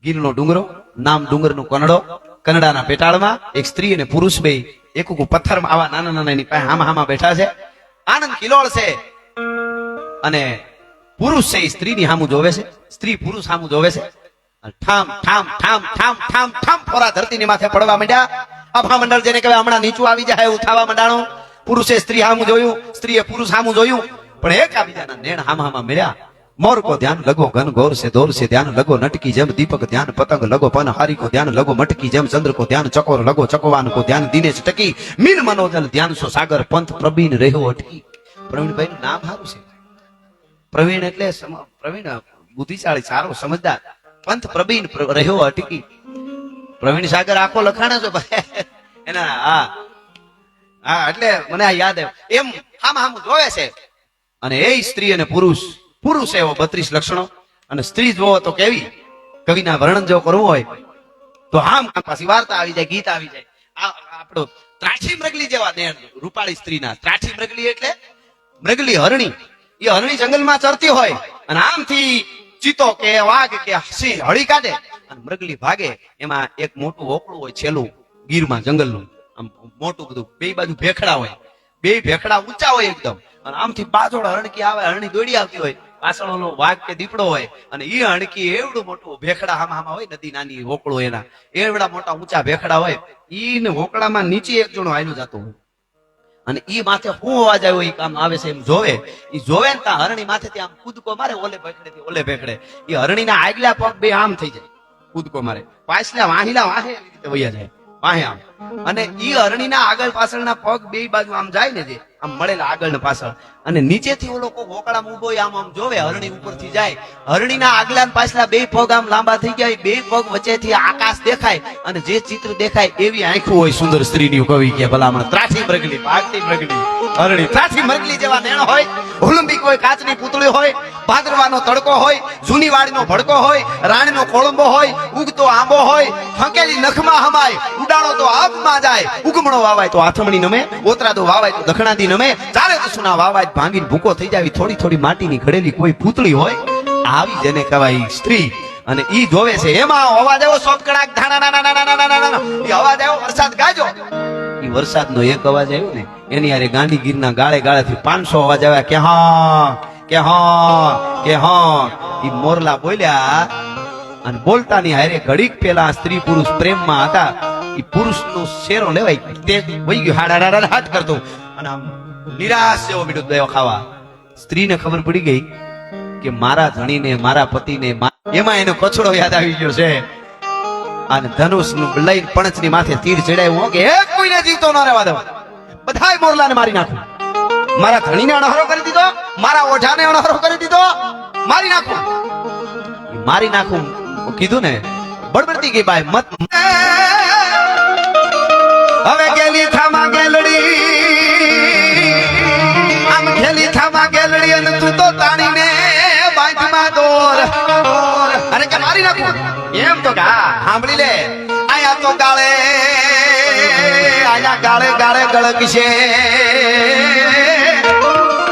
ગીરનો ડુંગરો, નામ ડુંગરનો કનડો, કનડાના પેટાળમાં એક સ્ત્રી અને પુરુષ બે એક પથ્થરમાં આવા નાના નાના એની પાસે હામા બેઠા છે. આનંદ કિલોળ છે અને પુરુષ છે એ સ્ત્રીની સામું જોવે છે, સ્ત્રી પુરુષ સામું જોવે છે. ઠામ ઠામ ઠામ ઠામ ઠામ ઠામ ફોરા ધરતીની માથે પડવા માંડ્યા. અભા મંડળ જેને કહેવાય હમણાં નીચું આવી જાય એવું થવા માંડાણું. પુરુષે સ્ત્રી સામું જોયું, સ્ત્રીએ પુરુષ સામું જોયું, પણ એકાબીજાના નેણ હામા મળ્યા. મોર કો ધ્યાન લગો ઘન ઘોર સે દોર સે ધ્યાન લગો નટકી જેમ દીપક ધ્યાન પતંગ લગો પન હારી કો ધ્યાન લગો મટકી જેમ ચંદ્ર કો ધ્યાન ચકોર લગો ચકવાન કો ધ્યાન દિનેશ ટકી મીન મનોજલ ધ્યાન સો સાગર પંથ પ્રવીણ રહ્યો અટકી. પ્રવીણભાઈ નું નામ સારું છે. પ્રવીણ એટલે પ્રવીણ બુદ્ધિશાળી, સારો, સમજદાર. પંથ પ્રવીણ રહ્યો અટકી. પ્રવીણ સાગર આખો લખાણા છો એના. હા હા, એટલે મને આ યાદ આવ્યું. એમ હામ જોવે છે. અને એ સ્ત્રી અને પુરુષ, પુરુષ એવો 32 લક્ષણો અને સ્ત્રી જોવો તો કેવી. કવિના વર્ણન જો કરવું હોય તો આમ પાછી વાર્તા આવી જાય, ગીત આવી જાય. આપણો ત્રાઠી મૃગલી જેવા દેણ રૂપાળી સ્ત્રીના. ત્રાઠી મૃગલી એટલે મૃગલી હરણી. એ હરણી જંગલમાં ચરતી હોય અને આમથી ચિત્તો કે વાઘ કે સિંહ હળી કાઢે અને મૃગલી ભાગે. એમાં એક મોટું ઓકળું હોય છેલ્લું ગીરમાં જંગલનું, આમ મોટું બધું, બે બાજુ ભેખડા હોય, બે ભેખડા ઊંચા હોય એકદમ. અને આમથી બાજોડ હરણકી આવે, હરણી દોડી આવતી હોય, પાછળ ઓલો વાઘ કે દીપડો હોય અને એ હરણકી એવડું મોટું ભેખડા હામાં હોય, નદી નાની ઓકળું એના એવડા મોટા ઊંચા ભેખડા હોય. ઈ ઓકળામાં નીચે એક જણો હાલ્યું જતો હોય અને ઈ માથે શું અવાજ આવ્યો એ કામ આવે છે એમ જોવે. ઈ જોવે ને ત્યાં હરણી માથેથી આમ કૂદકો મારે, ઓલે ભેખડે થી ઓલે ભેખડે. એ હરણીના આગલા પગ બે આમ થઈ જાય, કૂદકો મારે, પાછલા વાહિલા વાહે એવી રીતે વયા જાય, વાહે આમ. અને ઈ હરણીના આગળ પાછળના પગ બે બાજુ આમ જાય ને, જે આમ મળેલા આગળ ને પાછળ. અને નીચેથી ઓલો કોઈ વોકળામાં ઉભો આમ આમ જોવે, હરણી ઉપરથી જાય. હરણીના આગલા ને પાછલા બે પગ આમ લાંબા થઈ ગયા, બે પગ વચ્ચેથી આકાશ દેખાય અને જે ચિત્ર દેખાય એવી આંખો હોય સુંદર સ્ત્રીની. કવિ કે ભલામણ ત્રાઠી મૃગલી, ભાગતી મૃગલી હરણી. ત્રાઠી મૃગલી જેવા નેણ હોય, ઓલિમ્પિક હોય, કાચની પૂતળી હોય, ભાદરવાનો તડકો હોય, જૂની વાડીનો ભડકો હોય, રાણીનો કોળંબો હોય, ઉગતો આંબો હોય, ફંકેલી નખમાં હમાય, ઉડાડો તો આબમાં જાય, ઉગમણો વાવાય તો આથમણી નમે, ઓતરાદો વાવાય તો દખણાદી નમે, ચાલે તો સુના વાવાય ભાંગીને ભૂકો થઈ જાય. થોડી થોડી માટીની ઘડેલી કોઈ પૂતળી હોય, આવી જેને કહેવાય સ્ત્રી. અને ઈ જોવે છે. એમાં અવાજ આવ્યો સોપકડાક ધાણા નાના નાના નાના નાના, ઈ અવાજ આવ્યો વરસાદ ગાજો. ઈ વરસાદનો એક અવાજ આવ્યો ને, એની હારે ગાંડી ગીરના ગાળે ગાળેથી 500 અવાજ આવ્યા કે હા કે હા કે હા. ઈ મોરલા બોલ્યા અને બોલતાની હારે ઘડીક પેલા સ્ત્રી પુરુષ પ્રેમમાં હતા. ઈ પુરુષનો શેરો લેવાય તે વહી ગયો, હાડા હાથ કરતો અને આમ નિરાશ જેવો બીડું દેવો ખાવા. સ્ત્રીને ખબર પડી ગઈ કે મારા ધણીને, મારા પતિને, એમાં એનો કચડો યાદ આવી ગયો છે. અને ધનુષ નું લઈને પણચની માથે તીર ચડાવ્યું કે એક કોઈને જીવતો ન રહેવા દઉં, બધાય મોરલાને મારી નાખું. મારા ધણીને અણહરો કરી દીધો, મારા ઓઢાને અણહરો કરી દીધો, મારી નાખું. મારી નાખું કીધું ને, બળબડતી ગઈ બાઈ મત. હવે ગેલી થામા ગેલડી, આમ ગેલી થામા ગેલડી અને તું તો તાણીને બાંધમાં દોર. અરે કે મારી નાખું એમ તો કે હા સાંભળી લે. આયા તો ગાળે, આયા ગાળે ગાળે ગળકશે,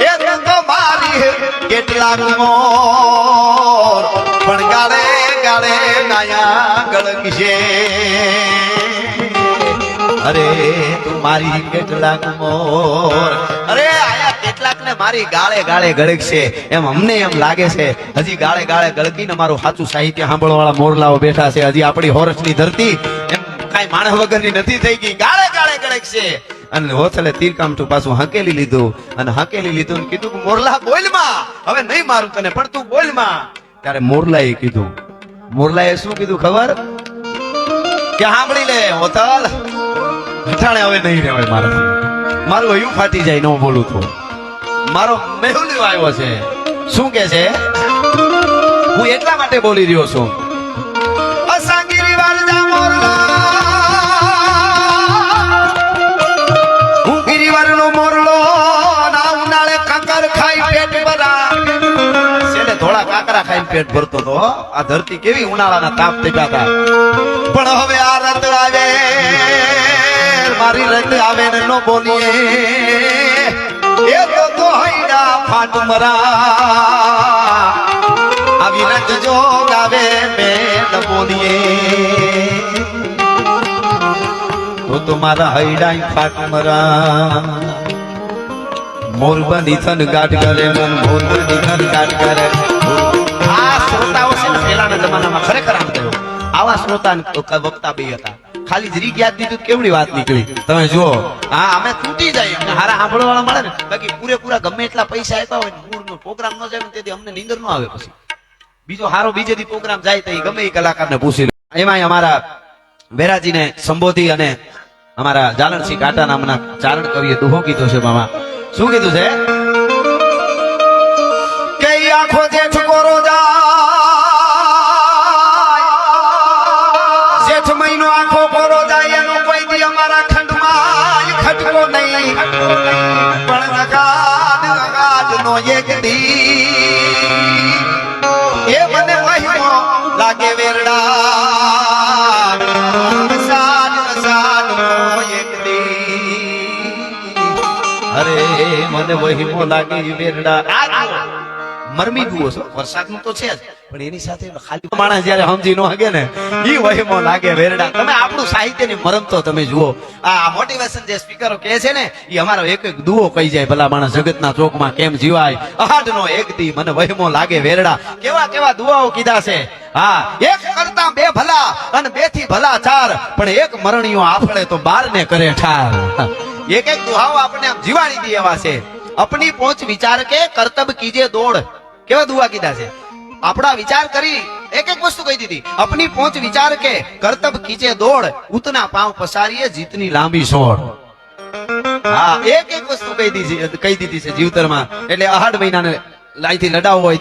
એ તો મારી કેટલાક મોર પણ ગાળે ગાળે આયા ગળકશે. અરે તું મારી કેટલાક મોર, અરે આયા કેટલાક ને મારી ગાળે ગાળે ગળકશે. એમ અમને એમ લાગે છે હજી ગાળે ગાળે ગળકીને મારું સાચું સાહિત્ય સાંભળવા વાળા મોરલાઓ બેઠા છે. હજી આપણી હોરસની ધરતી એમ કઈ માણસ વગરની નથી થઈ ગઈ, ગાળે ગાળે ગળકશે. અને હોથલે તીરકામઠું પાછું હકેલી લીધું અને હકેલી લીધું ને કીધું કે મોરલા બોલમાં, હવે નહીં મારું તને પણ તું બોલમાં. ત્યારે મોરલાએ કીધું, મોરલાએ શું કીધું ખબર કે સાંભળી લે હોથલ, અઠાણે હવે નહીં રહેવાય મારાથી, મારું હયું ફાટી જાય ન બોલું તો. મારો મેહુલ્યો આવ્યો છે. શું કે છે? હું એટલા માટે બોલી રહ્યો છું. અસાંગીરી વાળજા મોરલા, હું ગિરિવારનો મોરલો, ના ઉનાળે કાકર ખાઈ પેટ ભરા. છેલ્લે થોડા કાકરા ખાઈને પેટ ભરતો તો. આ ધરતી કેવી ઉનાળાના તાપ થયા હતા. પણ હવે આ રત આવે, મારી રત આવે ને નો બોલીએ, એ તો હૈડા ફાટ મરા. આવી રત જો ગાવે મેં ન મોદીએ તો તમારા હૈડાઈ ફાટમરા મોરબની થન ગાટ કરે મન મોરબની થન ગાટ કરે. આ શ્રોતાઓ છે ને પહેલાના જમાનામાં ખરેખર આમ થયો. આવા શ્રોતા વક્તા બે હતા. ખાલી જરી યાદ દીધું કેવડી વાત નીકળી તમે જુઓ. હા અમે તૂટી જાય અમને હારા સાંભળવા વાળા મળે ને. બાકી પૂરેપૂરા ગમે એટલા પૈસા આપ્યા હોય ને મૂળનો પ્રોગ્રામ ન જાય ને તેથી અમને નીંદર ન આવે. પછી બીજો હારો બીજે દી પ્રોગ્રામ જાય તો ગમે એ કલાકારને પૂછી લે. એમાં અમારા વેરાજીને સંબોધી અને અમારા જાલણસિંહ કાટા નામના ચારણ કવિએ દુહો કીધો છે. મામા શું કીધું છે કે આખો જેઠ કોરો જાય જેઠ મહિનો આખો કોરો જાય એનો કોઈ દી અમારા ખંડમાં ખટકો નહીં પણ નગાડ નો એક દી એ મને વહીમો લાગે વેરડા વસાડ નો એક દી. અરે મને વહીમો લાગે વેરડા. મરમી દુઓ છો વરસાદનું તો છે જ પણ એની સાથે ખાલી માણસ જયારે સમજી ન હગે ને ઈ વહીમો લાગે વેરડા. તમે આપણું સાહિત્યની મરમ તો તમે જુઓ. આ મોટિવેશન જે સ્પીકરો કહે છે ને ઈ અમારો એક એક દુઓ કહી જાય ભલા માણસ જગતના ચોકમાં કેમ જીવાય અહાડનો એક દી મને વહીમો લાગે વેરડા. કેવા કેવા દુઆઓ કીધા છે. હા એક કરતા બે ભલા અને બે થી ભલા ચાર પણ એક મરણીઓ આફળે તો 12 ને કરે ઠાર. એક એક દુહાઓ આપણે આમ જીવાડી દી એવા છે. अपनी पहुंच विचार के कर्तव्य कीजिए दौड़. केवा दुआ कीधा છે આપડા વિચાર કરી એક એક વસ્તુ કહી દીધી. अपनी पहुंच विचार के कर्तव्य कीजिए दौड़ उतना पांव पसारिए जीतनी लांबी सोड़. હા એક એક વસ્તુ કહી દીધી છે જીવતરમાં. એટલે 8 મહિનાને લાઈથી લડાવવો હોય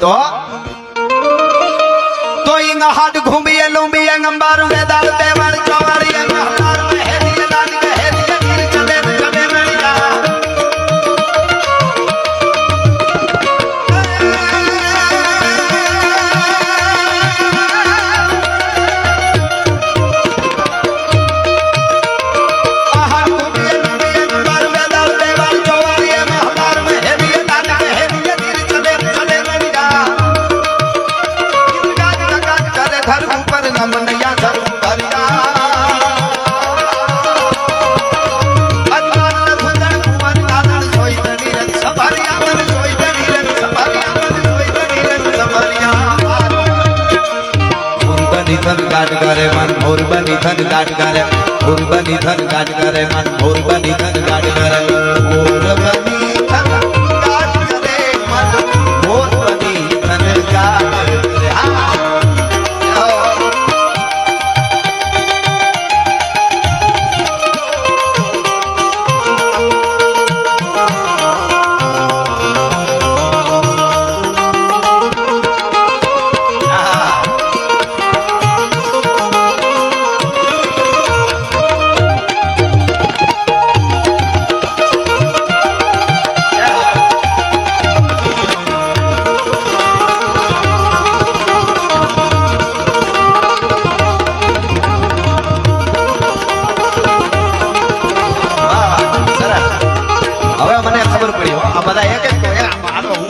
તો ઈંગ હાડ ઘૂમીએ લુંબીએ અંબાર વેદાળ દેવાળ ચોવાળીએ મહાર મહેરીએ દાન ગહેરીએ ગીર ચલે ચલે મણિયા. गाट करे मन मोरबनी धन गाट करे मोरबनी धन गाट करे मन मोरबनी धन गाट करे मोरबनी धन गाट करे मन मोरबनी धन गाट करे.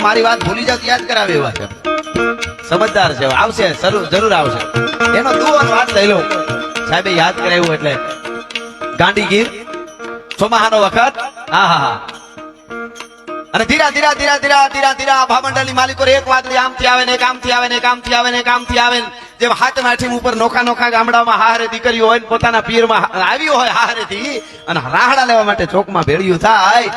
મારી વાત ભૂલી જાવ યાદ કરાવે એવા છે. સમજદાર છે આવશે જરૂર આવશે. એનો દુઓ વાત લઈ લો સાહેબે યાદ કરાવ્યું એટલે ગાંધીગીર ચોમાહાનો વખત. હા હા હા અને ધીરા ધીરા ધીરા ધીરા ધીરા ધીરા ભામંડળની માલિકો એક વાદળી આમથી આવે ને એક આમથી આવે ને એક આમથી આવે ને એક આમથી આવે જેમ હાથ માઠી ઉપર નોખા નોખા ગામડામાં હારે દીકરીઓ હોય પોતાના પીરમાં આવી હોય હારે થી અને રાહડા લેવા માટે ચોકમાં ભેળ્યું થાય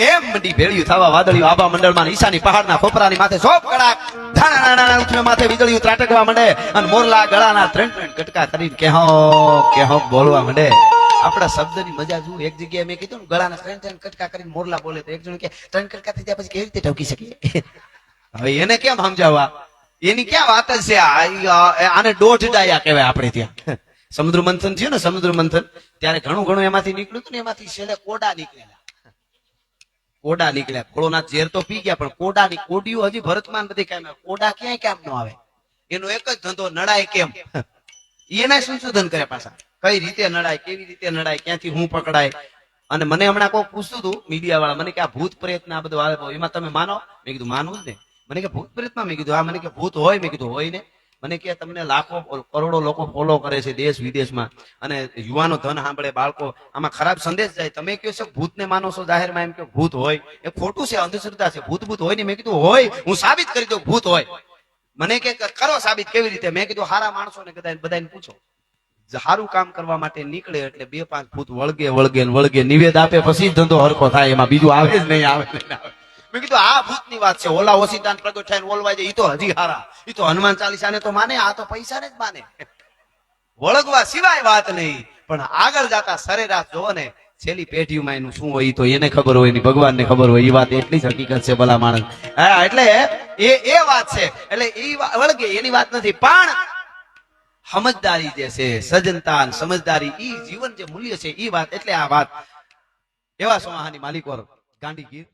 એમ મંડી ભેળ્યું થવા વાદળિયું આબા મંડળમાં ઈશાની પહાડના ખોપરાની માથે સોપ કડાક ધાણા ઉઠવે માથે વીજળીયું ત્રાટકવા માંડે અને મોરલા ગળાના ત્રણ કટકા કરીને કેહો બોલવા માંડે. આપડા શબ્દની મજા જુઓ. એક જગ્યાએ મેં કીધું ગળાના ત્રણ કટકા કરીને મોરલા બોલે તો એક જણ કે 3 કટકા થઈ ગયા પછી કેવી રીતે ટકી શકીએ. હવે એને કેમ સમજાવવા એની ક્યાં વાત જ છે. આને દોઢ ડાયા કહેવાય આપણે ત્યાં. સમુદ્ર મંથન થયું ને સમુદ્ર મંથન ત્યારે ઘણું એમાંથી નીકળ્યું હતું ને એમાંથી છેલ્લે કોડા નીકળ્યા. કોળોના ઝેર તો પી ગયા પણ કોડાની કોડીઓ હજી ભરતમાન બધી કામ. કોડા ક્યાંય કામ ન આવે. એનો એક જ ધંધો નડાય કેમ. એના સંશોધન કર્યા પાછા કઈ રીતે નડાય કેવી રીતે નડાય ક્યાંથી હું પકડાય. અને મને હમણાં કોઈ પૂછતું હતું મીડિયા વાળા મને કે આ ભૂત પ્રેત ને આ બધું આવે એમાં તમે માનો. મેં કીધું માનવું જ ને. મને કે ભૂત પ્રેતમાં મેં કીધું હા. મને કે ભૂત હોય મેં કીધું હોય ને. મને કે તમને લાખો કરોડો લોકો ફોલો કરે છે દેશ વિદેશમાં અને યુવાનો ધન સાંભળે બાળકો આમાં ખરાબ સંદેશ જાય તમે કહો છો ભૂતને માનો છો જાહેરમાં એમ કે ભૂત હોય એ ખોટું છે અંધશ્રદ્ધા છે ભૂત હોય ને મેં કીધું હોય હું સાબિત કરી દઉં ભૂત હોય મને કે કરો સાબિત કેવી રીતે મેં કીધું હારા માણસો ને બધાને પૂછો સારું કામ કરવા માટે નીકળે એટલે 2-5 ભૂત વળગે નિવેદ આપે પછી ધંધો હરખો થાય એમાં બીજું આવે જ નહીં આવે મેં કીધું આ ભૂતની વાત છે ઓલા ઓસીદાન પ્રગટ થઈને ઓલવાય જાય ઈ તો હજી હારા ઈ તો હનુમાન ચાલીસાને તો માને આ તો પૈસાને જ માને વળગવા સિવાય વાત નહીં પણ આગળ જતા સરેરાશ જોવો ને છેલ્લી પેઢીમાં એનું શું હોય ઈ તો એને ખબર હોય ને ભગવાનને ખબર હોય એ વાત એટલી જ હકીકત છે ભલા માણસ હા એટલે એ વાત છે એટલે એ વળગે એની વાત નથી પણ સમજદારી જે છે સજ્જનતા સમજદારી ઈ જીવન જે મૂલ્ય છે ઈ વાત એટલે આ વાત એવા સોહાની માલિકો ગાંડી ગીર